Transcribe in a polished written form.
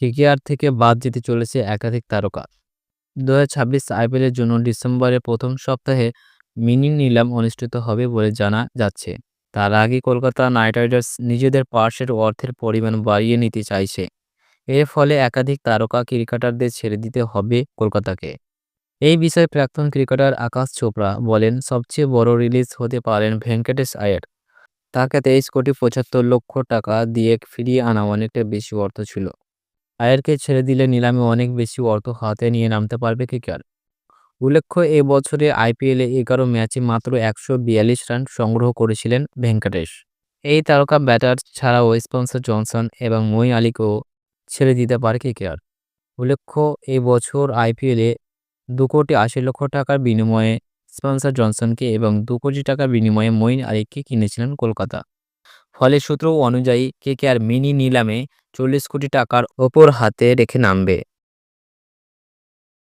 KKR থেকে বাদ যেতে চলেছে একাধিক তারকা। ২০২৬ আইপিএলের জন্য ডিসেম্বরের প্রথম সপ্তাহে মিনি নিলাম অনুষ্ঠিত হবে বলে জানা যাচ্ছে। তার আগে কলকাতা নাইট রাইডার্স নিজেদের পার্শ্বের অর্থের পরিমাণ বাড়িয়ে নিতে চাইছে। এর ফলে একাধিক তারকা ক্রিকেটারদের ছেড়ে দিতে হবে কলকাতাকে। এই বিষয়ে প্রাক্তন ক্রিকেটার আকাশ চোপড়া বলেন, সবচেয়ে বড় রিলিজ হতে পারেন ভেঙ্কটেশ আয়ার। তাকে 23,75,00,000 টাকা দিয়ে ফিরিয়ে আনা অনেকটা বেশি অর্থ ছিল। আয়ারকে ছেড়ে দিলে নিলামে অনেক বেশি অর্থ হাতে নিয়ে নামতে পারবে কেকেআর। উল্লেখ্য, এ বছরে আইপিএলে 11 ম্যাচে মাত্র 142 রান সংগ্রহ করেছিলেন ভেঙ্কটেশ। এই তারকা ব্যাটার ছাড়াও স্পেন্সার জনসন এবং মঈন আলীকেও ছেড়ে দিতে পারে কেকেআর। উল্লেখ্য, এই বছর আইপিএলে 2,80,00,000 টাকার বিনিময়ে স্পেন্সার জনসনকে এবং 2 কোটি টাকার বিনিময়ে মঈন আলীকে কিনেছিলেন কলকাতা। ফলে সূত্র অনুযায়ী কেকেআর মিনি নিলামে 40 কোটি টাকার ওপর হাতে রেখে নামবে।